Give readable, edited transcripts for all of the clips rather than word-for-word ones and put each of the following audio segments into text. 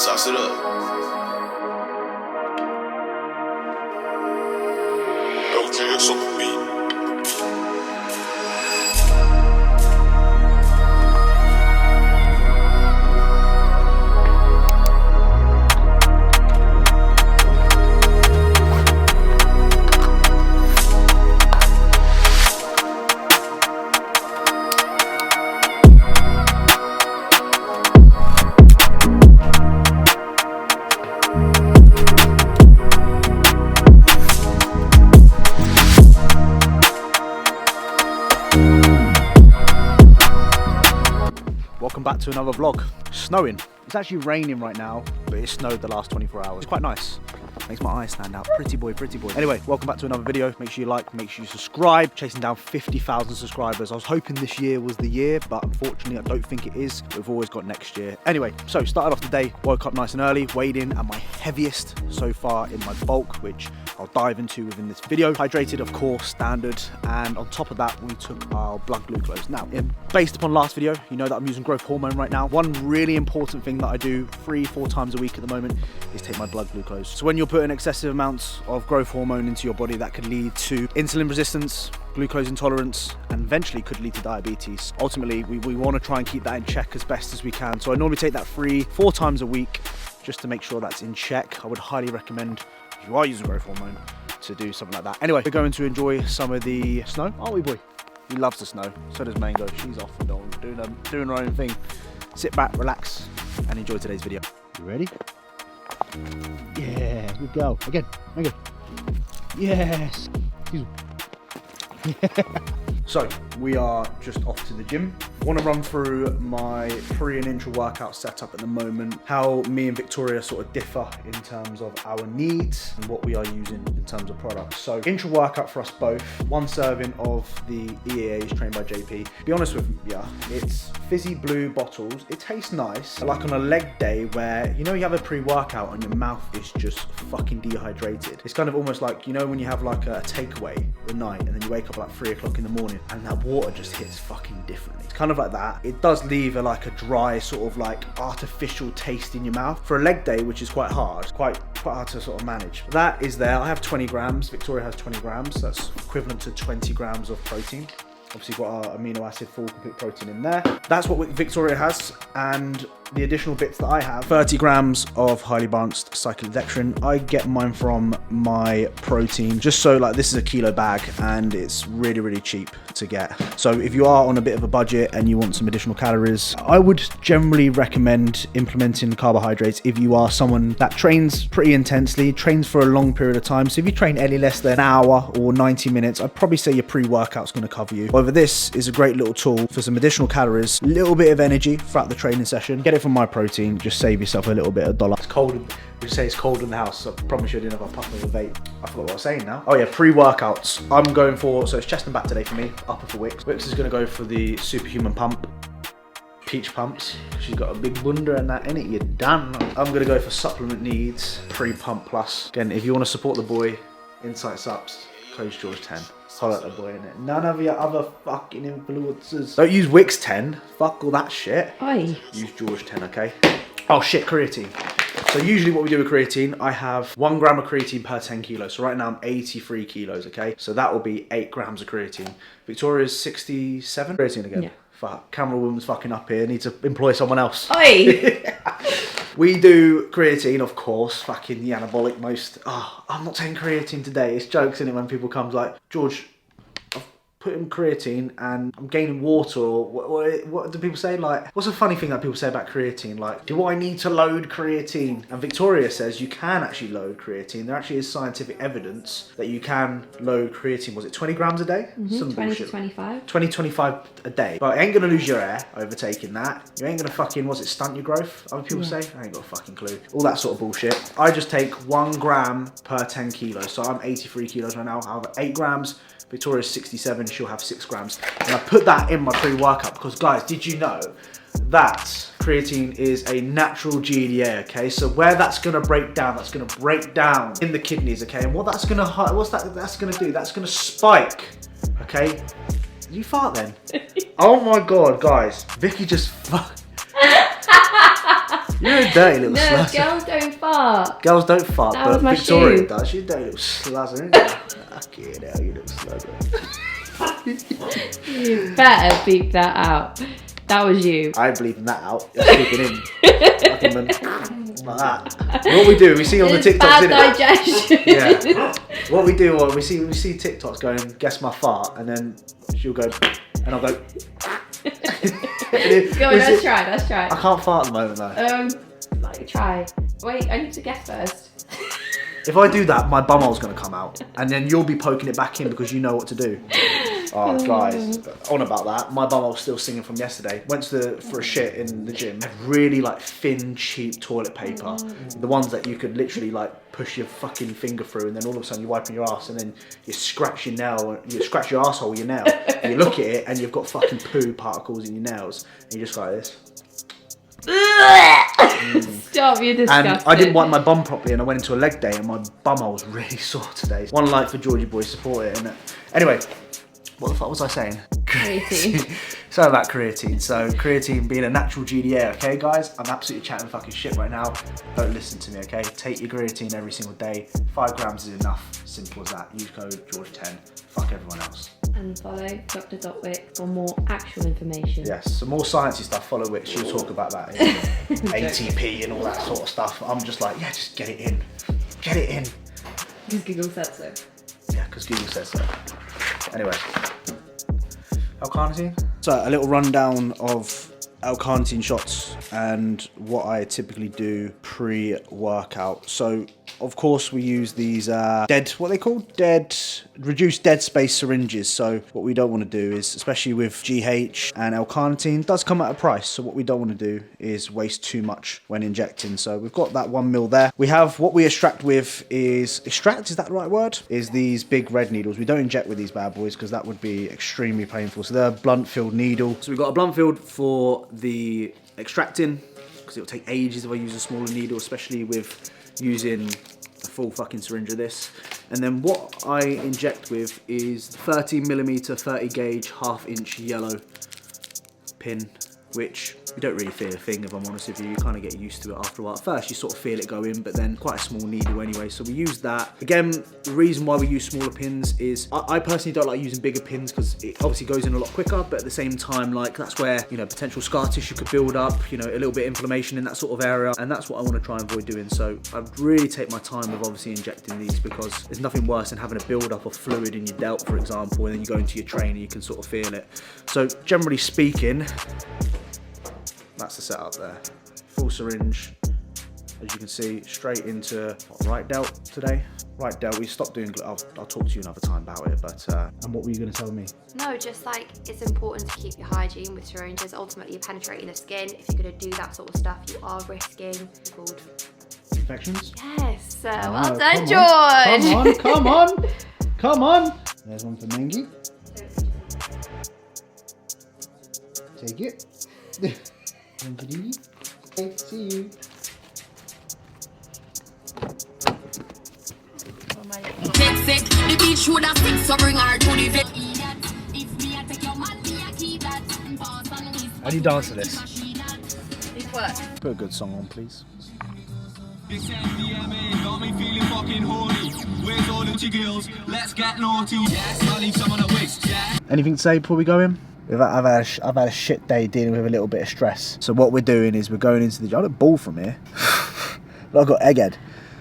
Sauce it up. LTS on the beat. Welcome back to another vlog. Snowing. It's actually raining right now, but it snowed the last 24 hours. It's quite nice. Makes my eyes stand out. Pretty boy, pretty boy. Anyway, welcome back to another video. Make sure you like, make sure you subscribe. Chasing down 50,000 subscribers. I was hoping this year was the year, but unfortunately I don't think it is. We've always got next year. Anyway, so started off the day, woke up nice and early, weighed in at my heaviest so far in my bulk, which I'll dive into within this video. Hydrated, of course, standard. And on top of that, we took our blood glucose. Now, based upon last video, you know that I'm using growth hormone right now. One really important thing that I do 3-4 times a week at the moment is take my blood glucose. So when you're putting excessive amounts of growth hormone into your body, that could lead to insulin resistance, glucose intolerance, and eventually could lead to diabetes. Ultimately, we want to try and keep that in check as best as we can. So I normally take that 3-4 times a week just to make sure that's in check. I would highly recommend, if you are using growth hormone, to do something like that. Anyway, we're going to enjoy some of the snow, aren't we, boy? He loves the snow. So does Mango. She's off and on, doing her own thing. Sit back, relax, and enjoy today's video. You ready? Yeah, good go. Again, Mango. Yes. Excuse me. So we are just off to the gym. I want to run through my pre and intra workout setup at the moment, how me and Victoria sort of differ in terms of our needs and what we are using in terms of products. So intra workout for us both, 1 serving of the EAAs trained by JP. Be honest with you, it's fizzy blue bottles. It tastes nice, like on a leg day where, you know, you have a pre-workout and your mouth is just fucking dehydrated. It's kind of almost like, you know, when you have like a takeaway at night and then you wake up at like 3 o'clock in the morning and that water just hits fucking differently. It's kind of like that. It does leave like a dry sort of like artificial taste in your mouth for a leg day, which is quite hard, quite hard to sort of manage. That is there. I have 20 grams. Victoria has 20 grams. That's equivalent to 20 grams of protein. Obviously got our amino acid full complete protein in there. That's what Victoria has, and the additional bits that I have, 30 grams of highly balanced cyclodextrin. I get mine from my protein, just so like this is a kilo bag and it's really, really cheap to get. So if you are on a bit of a budget and you want some additional calories, I would generally recommend implementing carbohydrates if you are someone that trains pretty intensely, trains for a long period of time. So if you train any less than an hour or 90 minutes, I'd probably say your pre-workout's gonna cover you. However, this is a great little tool for some additional calories, a little bit of energy throughout the training session. Get it from my protein, just save yourself a little bit of dollar. It's cold, we say it's cold in the house, so I promise you I didn't have a puff of a vape. I forgot what I was saying now. Oh yeah, pre-workouts. I'm going for, so it's chest and back today for me, upper for Wix. Wix is gonna go for the superhuman pump. Peach pumps. She's got a big bunda and that in it, you're done. I'm gonna go for supplement needs, pre-pump plus. Again, if you wanna support the boy, Insight Supps, code George 10. Holler at the boy in it. None of your other fucking influencers. Don't use Wix 10. Fuck all that shit. Oi. Use George 10, okay? Oh shit, creatine. So usually what we do with creatine, I have 1 gram of creatine per 10 kilos. So right now I'm 83 kilos, okay? So that will be 8 grams of creatine. Victoria's 67. Creatine again. Yeah. Fuck, camera woman's fucking up here. Need to employ someone else. Oi. We do creatine, of course, fucking the anabolic most. Oh, I'm not taking creatine today. It's jokes, isn't it, when people come like, George, I've put in creatine and I'm gaining water, or what do people say? Like, what's a funny thing that people say about creatine? Like, do I need to load creatine? And Victoria says you can actually load creatine. There actually is scientific evidence that you can load creatine. Was it 20 grams a day? Some 20 bullshit. to 25. 20-25 a day. But you ain't gonna lose your hair overtaking that. You ain't gonna fucking, what's it, stunt your growth? Other people say? I ain't got a fucking clue. All that sort of bullshit. I just take 1 gram per 10 kilos. So I'm 83 kilos right now. I'll have 8 grams. Victoria's 67, she'll have 6 grams. And I put that in my pre-workout because, guys, did you know that creatine is a natural GDA, okay? So where that's gonna break down, that's gonna break down in the kidneys, okay? And what that's gonna, that's gonna do? That's gonna spike, okay? Did you fart then? Oh my God, guys. Vicky just You're a dirty little No, slazzer. girls don't fart. Girls don't fart, That but was my Victoria shoe. does. You're a dirty little slazzer, isn't you? Fucking hell, you little slazzer. You better beep that out. That was you. I ain't bleeping that out. You're speaking in. Like that. What we do, we see on the It's TikToks, bad innit? digestion. Yeah. What we do, we see TikToks going, guess my fart, and then she'll go, and I'll go. Go on, let's try. I can't fart at the moment though. Like, try. Wait, I need to guess first. If I do that, my bumhole's gonna come out, and then you'll be poking it back in because you know what to do. Oh, guys, on about that, my bumhole's still singing from yesterday. Went for a shit in the gym. Had really like thin, cheap toilet paper, the ones that you could literally like push your fucking finger through, and then all of a sudden you're wiping your ass, and then you scratch your nail, you scratch your asshole with your nail, and you look at it, and you've got fucking poo particles in your nails, and you just go like this. Stop, you're disgusting. And I didn't wipe my bum properly, and I went into a leg day, and my bumhole was really sore today. One like for Georgie boy, support it. And anyway, what the fuck was I saying? Creatine. Sorry about creatine. So creatine being a natural GDA, okay, guys? I'm absolutely chatting fucking shit right now. Don't listen to me, okay? Take your creatine every single day. 5 grams is enough. Simple as that. Use code George10. Fuck everyone else. And follow Dr. Dotwick for more actual information. Yes, some more sciencey stuff. Follow which she'll talk about that. ATP and all that sort of stuff. I'm just like, yeah, just get it in. Get it in. Because Google said so. Yeah, because Google says so. Anyway, L-carnitine. So a little rundown of L-carnitine shots and what I typically do pre-workout. So of course we use these reduced dead space syringes. So what we don't want to do is, especially with GH and L-carnitine, does come at a price. So what we don't want to do is waste too much when injecting. So we've got that 1 mil there. We have what we extract with is that the right word? Is these big red needles. We don't inject with these bad boys because that would be extremely painful. So they're a blunt filled needle. So we've got a blunt filled for the extracting, because it'll take ages if I use a smaller needle, especially with using a full fucking syringe of this. And then what I inject with is 30mm 30 gauge 1/2 inch yellow pin, which you don't really feel a thing, if I'm honest with you. You kind of get used to it after a while. At first you sort of feel it go in, but then quite a small needle anyway, so we use that. Again, the reason why we use smaller pins is I personally don't like using bigger pins because it obviously goes in a lot quicker, but at the same time, like, that's where, you know, potential scar tissue could build up, you know, a little bit of inflammation in that sort of area, and that's what I want to try and avoid doing. So I really take my time with obviously injecting these, because there's nothing worse than having a build up of fluid in your delt, for example, and then you go into your train and you can sort of feel it. So generally speaking, that's the setup there. Full syringe, as you can see, straight into right delt today. Right delt, we stopped doing, I'll talk to you another time about it, but, and what were you going to tell me? No, just like, it's important to keep your hygiene with syringes. Ultimately, you're penetrating the skin. If you're going to do that sort of stuff, you are risking called Infections? Yes, well Oh, done, George. Come on. There's one for Mengi. Take it. Okay, see you. The beach would have six, so bring her to the vet. How do you dance to this? It's work. Put a good song on, please. Got me feeling fucking horny. Where's all the girls? Let's get naughty. Yes, I leave some on the waist, yeah. Anything to say before we go in? I've had a shit day dealing with a little bit of stress. So what we're doing is we're going into the gym. I look bald from here. Look, I've got egghead.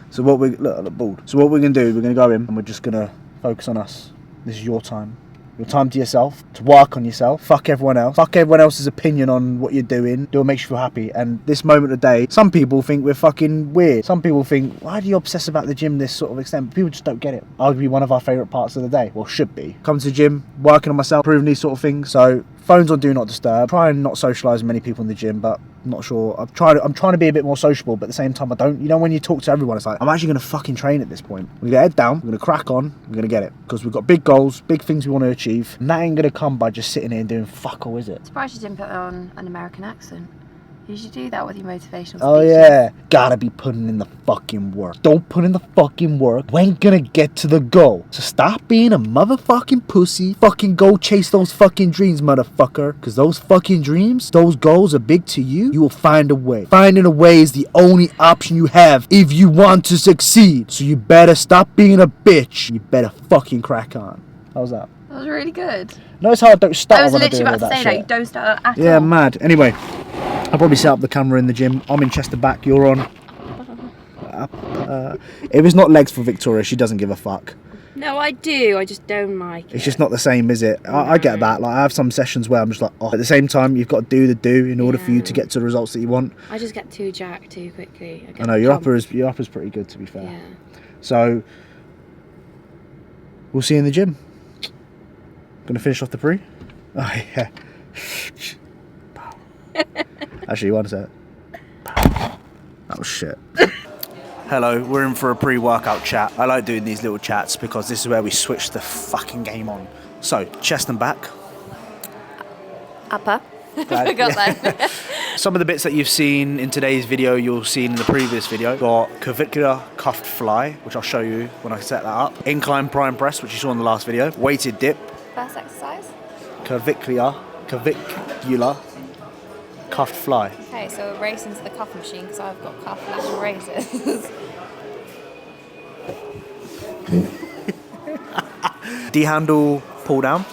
So I look bald. So what we're gonna do, we're gonna go in and we're just gonna focus on us. This is your time. Your time to yourself, to work on yourself. Fuck everyone else. Fuck everyone else's opinion on what you're doing. Do what makes you feel happy. And this moment of the day, some people think we're fucking weird. Some people think, why do you obsess about the gym this sort of extent? People just don't get it. Arguably one of our favourite parts of the day. Well, should be. Come to the gym, working on myself, proving these sort of things. So phones on do not disturb. Try and not socialise with many people in the gym, but I'm not sure. I'm trying to be a bit more sociable, but at the same time I don't. You know, when you talk to everyone, it's like, I'm actually going to fucking train at this point. We're going to head down, we're going to crack on, we're going to get it. Because we've got big goals, big things we want to achieve. And that ain't going to come by just sitting here and doing fuck all, is it? Surprised you didn't put on an American accent. You should do that with your motivational Oh speeches. yeah, gotta be putting in the fucking work. Don't put in the fucking work, we ain't gonna get to the goal. So stop being a motherfucking pussy. Fucking go chase those fucking dreams, motherfucker. Cause those fucking dreams, those goals are big to you. You will find a way. Finding a way is the only option you have if you want to succeed. So you better stop being a bitch. You better fucking crack on. How's that? That was really good. Notice how I don't start I was when I literally do all about to that say that. shit. You don't start at Yeah, all. mad. Anyway, I'll probably set up the camera in the gym. I'm in chest to back, you're on. If it's not legs for Victoria, she doesn't give a fuck. No, I do. I just don't like it. It's just not the same, is it? I get that. Like, I have some sessions where I'm just like, oh. At the same time, you've got to do the do in order for you to get to the results that you want. I just get too jacked too quickly. I know your upper is pretty good, to be fair. Yeah. So we'll see you in the gym. Gonna finish off the pre. Oh yeah. Actually, one sec. That was shit. Hello, we're in for a pre-workout chat. I like doing these little chats because this is where we switch the fucking game on. So, chest and back. Upper. Glad- Got that. Some of the bits that you've seen in today's video, you'll see in the previous video. Got clavicular cuffed fly, which I'll show you when I set that up. Incline prime press, which you saw in the last video. Weighted dip. First exercise. Clavicular cuffed fly. Okay, so we're racing to the cuff machine because I've got cuff lateral raises. D-handle pull down.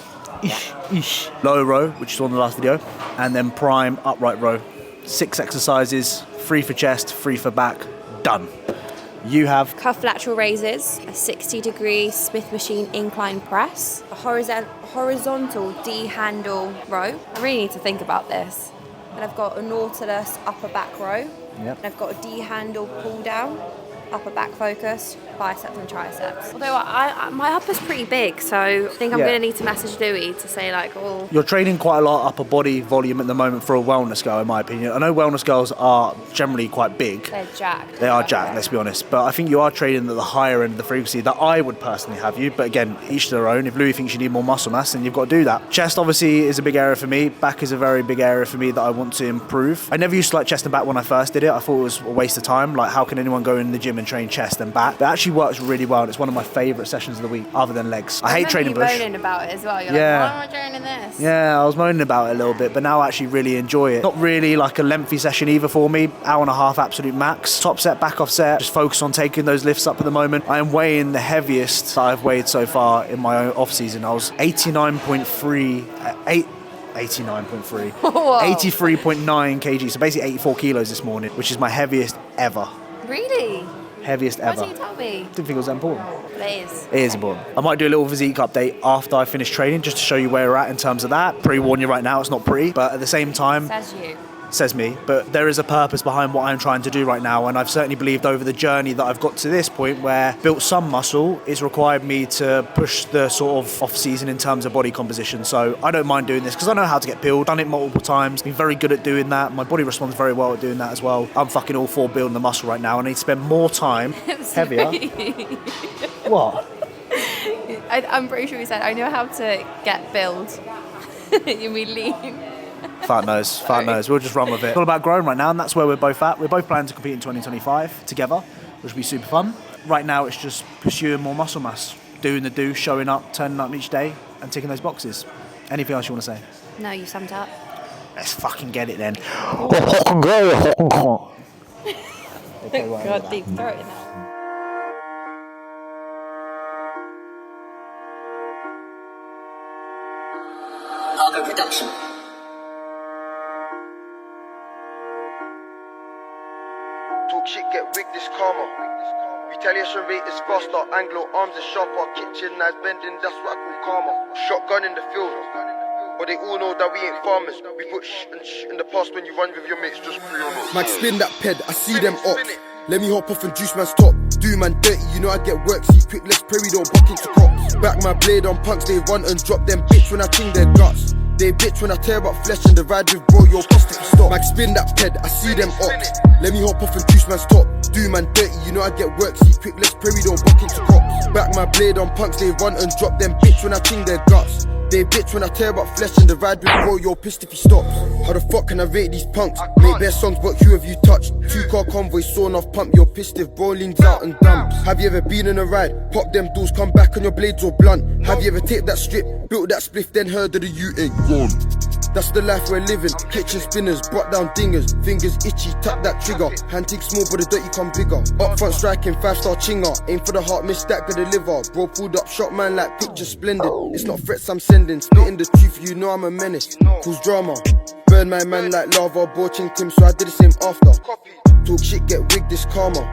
Ish. Low row, which is on the last video. And then prime upright row. 6 exercises, 3 for chest, 3 for back. Done. You have Cuff lateral raises, a 60-degree Smith machine incline press, a horizontal D-handle row. I really need to think about this. And I've got a Nautilus upper back row. Yep. And I've got a D-handle pull down, upper back focus, biceps and triceps. Although my upper's pretty big, so I think I'm Yeah. going to need to message Louis to say like, oh, You're training quite a lot of upper body volume at the moment for a wellness girl, in my opinion. I know wellness girls are generally quite big. they're jacked. They are jacked, let's be honest. But I think you are training at the higher end of the frequency that I would personally have you. But again, each to their own. If Louis thinks you need more muscle mass, then you've got to do that. Chest obviously is a big area for me. Back is a very big area for me that I want to improve. I never used to like chest and back when I first did it. I thought it was a waste of time. Like, how can anyone go in the gym and train chest and back? But it actually works really well. And it's one of my favourite sessions of the week, other than legs. I hate training push. You moaning about it as well. You're Yeah. like, why am I training this? Yeah, I was moaning about it a little bit, but now I actually really enjoy it. Not really like a lengthy session either for me. Hour and a half absolute max. Top set, back off set. Just focus on taking those lifts up at the moment. I am weighing the heaviest that I've weighed so far in my off season. I was 89.3, 83.9 kg. So basically 84 kilos this morning, which is my heaviest ever. Really? Heaviest Why ever. didn't you tell me? Didn't think it was that important. But it is. It is important. I might do a little physique update after I finish training just to show you where we're at in terms of that. Pre-warn you right now, it's not pretty, but at the same time, Says you. says me, but there is a purpose behind what I'm trying to do right now, and I've certainly believed over the journey that I've got to this point where built some muscle is required me to push the sort of off-season in terms of body composition. So I don't mind doing this because I know how to get build, done it multiple times, been very good at doing that. My body responds very well at doing that as well. I'm fucking all for building the muscle right now. I need to spend more time, heavier. What? I'm pretty sure you said, I know how to get build. You mean lean? Fat nose. We'll just run with it. It's all about growing right now, and that's where we're both at. We're both planning to compete in 2025 together, which will be super fun. Right now, it's just pursuing more muscle mass, doing the do, showing up, turning up each day, and ticking those boxes. Anything else you want to say? No, you summed up. Let's fucking get it then. God, deep throat in that. Cargo production. Talk shit, get rigged, this karma. Retaliation rate is faster, Anglo arms is sharper, kitchen knives bending, that's what I call karma. Shotgun in the field, but they all know that we ain't farmers. We put and in the past when you run with your mates, just pre on us. Mike, spin that ped, I see them up. Let me hop off and juice man's top. Do man dirty, you know I get work. See quick, let's pray we don't buck into cops. Back my blade on punks, they run and drop them bitch when I ting their guts. They bitch when I tear up flesh and the ride with bro, your plastic stop. Mike, spin that ped, I see them up. Let me hop off and juice man's top. Do man dirty, you know I get work. See quick, let's pray we don't buck into cops. Back my blade on punks, they run and drop them bitch when I ting their guts. They bitch when I tear up flesh in the ride with bro, you're pissed if he stops. How the fuck can I rate these punks? Make bare songs, but who have you touched? 2-car convoy, sawn off pump, you're pissed if bro leans out and dumps. Have you ever been in a ride? Pop them doors, come back on your blades or blunt. Have you ever taped that strip, built that spliff, then heard of the U ain't gone? That's the life we're living. Kitchen spinners, brought down dingers. Fingers itchy, tap that trigger. Hand tick small, but the dirty come bigger. Up front striking, 5-star chinger. Aim for the heart, miss that, could deliver. Bro pulled up, shot man like picture splendid. It's not threats I'm sending. Spitting the truth, you know I'm a menace. Cause drama. Burn my man like lava. Borching Tim, so I did the same after. Talk shit, get wigged, this karma.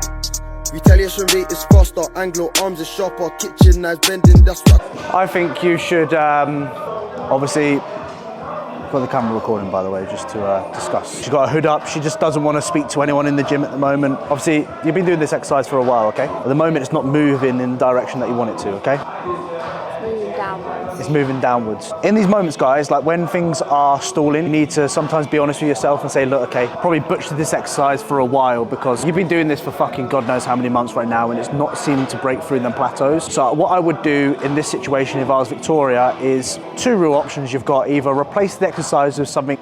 Retaliation rate is faster. Anglo arms is sharper. Kitchen knives bending, that's what I think you should obviously. Got the camera recording, by the way, just to discuss. She's got her hood up. She just doesn't want to speak to anyone in the gym at the moment. Obviously, you've been doing this exercise for a while, okay? At the moment, it's not moving in the direction that you want it to, okay? It's moving downwards. It's moving downwards. In these moments, guys, like when things are stalling, you need to sometimes be honest with yourself and say, look, okay, probably butchered this exercise for a while because you've been doing this for fucking God knows how many months right now and it's not seeming to break through them plateaus. So what I would do in this situation if I was Victoria is 2 real options you've got. Either replace the exercise with something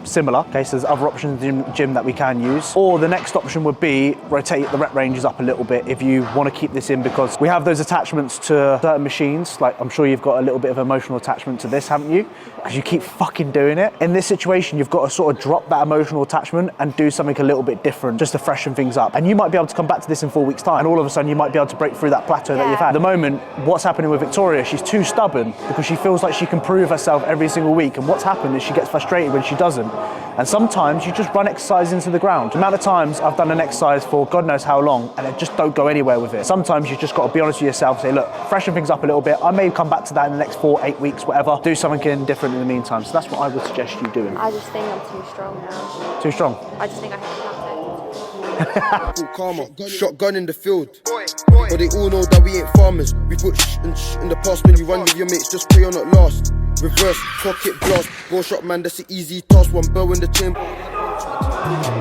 similar, okay, so there's other options in the gym that we can use, or the next option would be rotate the rep ranges up a little bit if you want to keep this in, because we have those attachments to certain machines. Like, I'm sure you've got a little bit of emotional attachment to this, haven't you? Because you keep fucking doing it. In this situation, you've got to sort of drop that emotional attachment and do something a little bit different just to freshen things up. And you might be able to come back to this in 4 weeks' time, and all of a sudden you might be able to break through that plateau that you've had. At the moment, what's happening with Victoria, she's too stubborn because she feels like she can prove herself every single week, and what's happened is she gets frustrated when she doesn't. And sometimes you just run exercise into the ground. The amount of times I've done an exercise for God knows how long and I just don't go anywhere with it. Sometimes you just got to be honest with yourself, say, look, freshen things up a little bit. I may come back to that in the next 4, 8 weeks, whatever. Do something different in the meantime. So that's what I would suggest you doing. I just think I'm too strong now. Too strong? I just think I have to. full karma. Shotgun in the field. But they all know that we ain't farmers. We put in the past when you run with your mates, just pray you're not lost. Reverse, pocket blast, go shot man, that's an easy task. 1 bow in the chamber.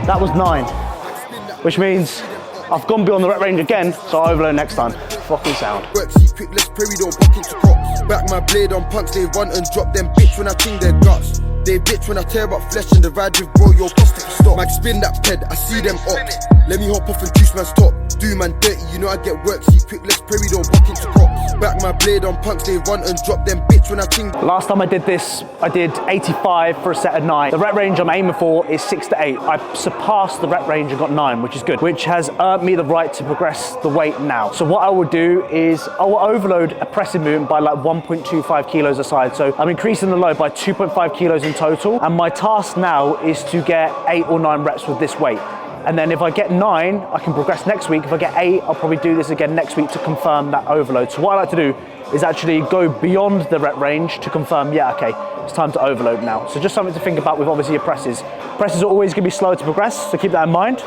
That was 9, which means I've gone beyond the rep range again, so I'll overload next time. Fucking sound. Work, see quick, let's pray we don't buck into cops. Back my blade on punks, they run and drop them bitch when I ting their guts. They bitch when I tear up flesh in the ride with bro, you're pissed if you stop. Mag spin that ped, I see them up. Let me hop off and juice man's top. Do man dirty, you know I get work, see quick, let's pray we don't buck into cops. Back my blade on punks, they run and drop them bitch when I ting. Last time I did this, I did 85 for a set of 9. The rep range I'm aiming for is 6 to 8. I surpassed the rep range and got 9, which is good, which has earned me the right to progress the weight now. So what I will do is I will overload a pressing movement by like 1.25 kilos a side. So I'm increasing the load by 2.5 kilos in total. And my task now is to get 8 or 9 reps with this weight. And then if I get 9, I can progress next week. If I get 8, I'll probably do this again next week to confirm that overload. So what I like to do is actually go beyond the rep range to confirm, yeah, okay, it's time to overload now. So just something to think about with obviously your presses. Presses are always gonna be slow to progress, so keep that in mind,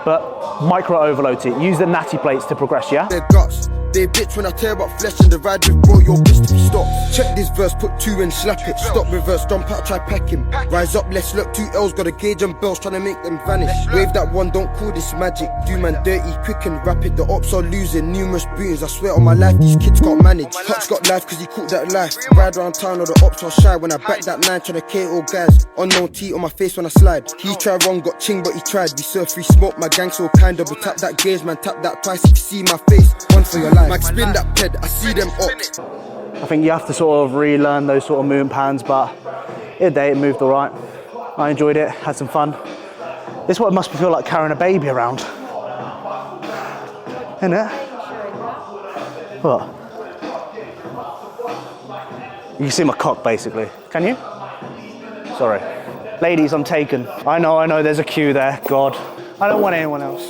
but micro overload it. Use the natty plates to progress, yeah? Their guts. They bitch when I tear up flesh in the ride with bro, you're pissed if you stop. Check this verse, put 2 in, slap it. Stop, reverse, jump out, try pack him. Rise up, let's look, 2 L's, got a gauge and bells, trying to make them vanish. Wave that one, don't call this magic. Do man dirty, quick and rapid. The ops are losing, numerous boons. I swear on my life, these kids can't manage. Hutch got life cause he caught that life. Ride around town, all the ops are shy. When I back that 9, trying to KO guys. Unknown T on my face when I slide. He tried wrong, got ching, but he tried. We serve free smoke, my gang so kind of. But tap that gauge, man, tap that twice if you see my face. One for your life. Max spin that ped, I see them up. I think you have to sort of relearn those sort of movement patterns, but in the day it moved all right. I enjoyed it, had some fun. This is what it must feel like carrying a baby around. Isn't it? What? You can see my cock basically. Can you? Sorry. Ladies, I'm taken. I know, there's a queue there, God. I don't want anyone else.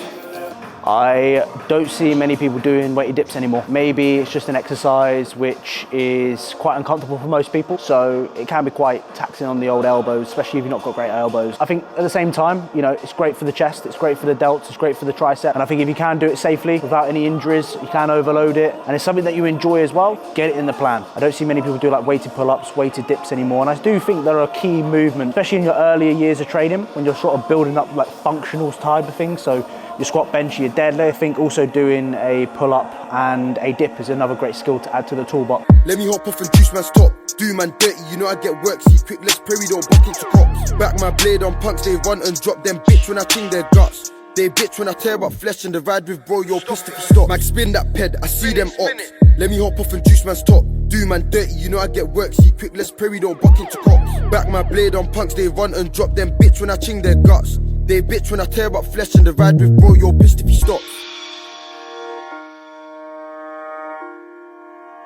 I don't see many people doing weighted dips anymore. Maybe it's just an exercise which is quite uncomfortable for most people, so it can be quite taxing on the old elbows, especially if you've not got great elbows. I think at the same time, you know, it's great for the chest, it's great for the delts, it's great for the tricep, and I think if you can do it safely without any injuries, you can overload it, and it's something that you enjoy as well, get it in the plan. I don't see many people do like weighted pull-ups, weighted dips anymore, and I do think there are key movements, especially in your earlier years of training, when you're sort of building up like functional type of things. So your squat, bench, your deadlift. I think also doing a pull-up and a dip is another great skill to add to the toolbox. Let me hop off and juice man's top. Do man dirty, you know I get work. See quick, let's pray we don't buck into cops. Back my blade on punks, they run and drop them bitch when I ting their guts. They bitch when I tear up flesh and the ride with bro, you're pissed if you stop. Mag spin that ped, I see them ops. Let me hop off and juice man's top. Do man dirty, you know I get work. See quick, let's pray we don't buck into cops. Back my blade on punks, they run and drop them bitch when I ting their guts. They bitch when I tear up flesh and the ride with bro, you're pissed if you stop.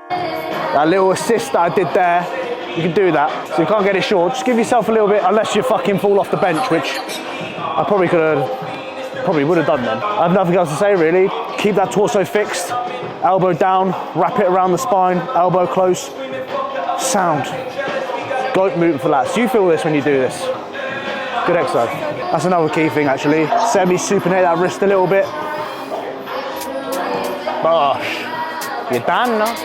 That little assist that I did there, you can do that. So you can't get it short. Just give yourself a little bit, unless you fucking fall off the bench, which I probably would have done then. I have nothing else to say really. Keep that torso fixed, elbow down, wrap it around the spine, elbow close. Sound. Goat movement for lats. You feel this when you do this. Good exercise. That's another key thing actually. Semi-supinate that wrist a little bit. Bosh. You're done now.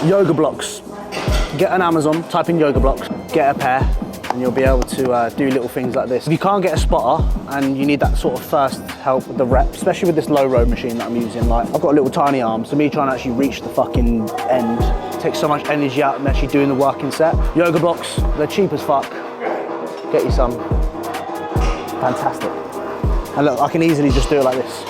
Yoga blocks. Get an Amazon, type in yoga blocks, get a pair, and you'll be able to do little things like this. If you can't get a spotter and you need that sort of first help with the rep, especially with this low row machine that I'm using, like I've got little tiny arms, so me trying to actually reach the fucking end takes so much energy out of actually doing the working set. Yoga blocks, they're cheap as fuck. Get you some. Fantastic. And look, I can easily just do it like this.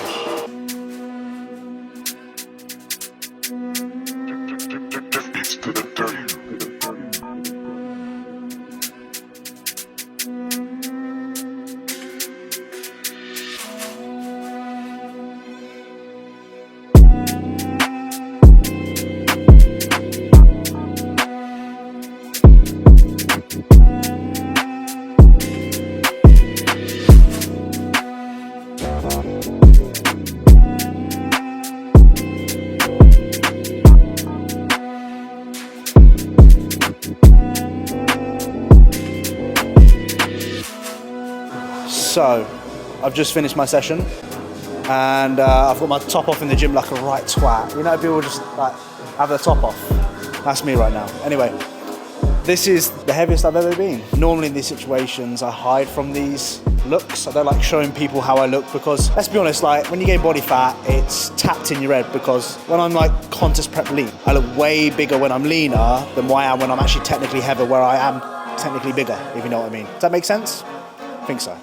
So, I've just finished my session and I've got my top off in the gym like a right twat. You know, people just like have their top off. That's me right now. Anyway, this is the heaviest I've ever been. Normally in these situations, I hide from these looks. I don't like showing people how I look because, let's be honest, like when you gain body fat, it's tapped in your head because when I'm like contest prep lean, I look way bigger when I'm leaner than what I am when I'm actually technically heavier, where I am technically bigger, if you know what I mean. Does that make sense? I think so.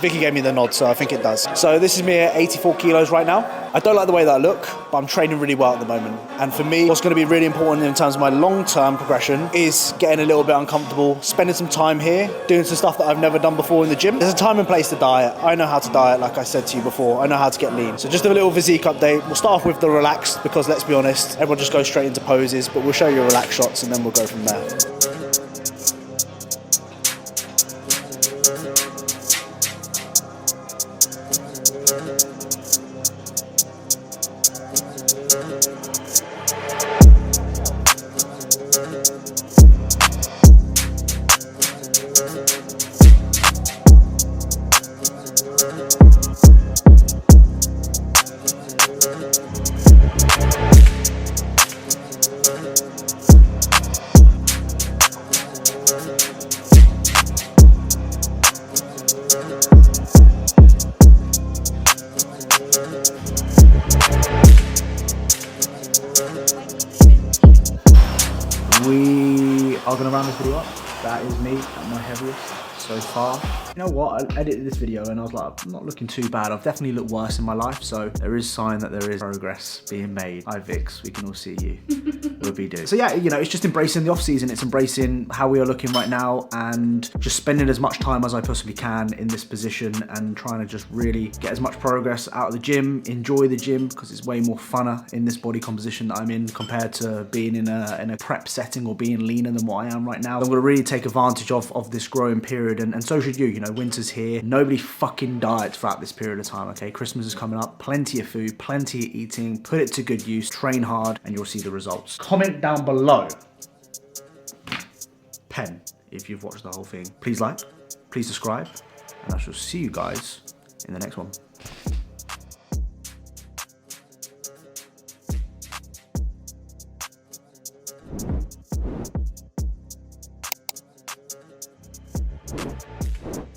Vicky gave me the nod, so I think it does. So this is me at 84 kilos right now. I don't like the way that I look, but I'm training really well at the moment. And for me, what's going to be really important in terms of my long-term progression is getting a little bit uncomfortable, spending some time here, doing some stuff that I've never done before in the gym. There's a time and place to diet. I know how to diet, like I said to you before. I know how to get lean. So just a little physique update. We'll start off with the relaxed, because let's be honest, everyone just goes straight into poses, but we'll show you relaxed shots and then we'll go from there. We are going to round this video up. That is me at my heaviest so far. You know what, I edited this video and I was like, I'm not looking too bad. I've definitely looked worse in my life, so there is sign that there is progress being made. Hi Vix, we can all see you. We'll be doing. So yeah, you know, it's just embracing the off season. It's embracing how we are looking right now and just spending as much time as I possibly can in this position and trying to just really get as much progress out of the gym, enjoy the gym, because it's way more funner in this body composition that I'm in compared to being in a prep setting or being leaner than what I am right now. I'm gonna really take advantage of this growing period, and so should you. You know, winter's here. Nobody fucking diets throughout this period of time, okay? Christmas is coming up. Plenty of food, plenty of eating. Put it to good use, train hard, and you'll see the results. Comment down below, pen, if you've watched the whole thing. Please like, please subscribe, and I shall see you guys in the next one.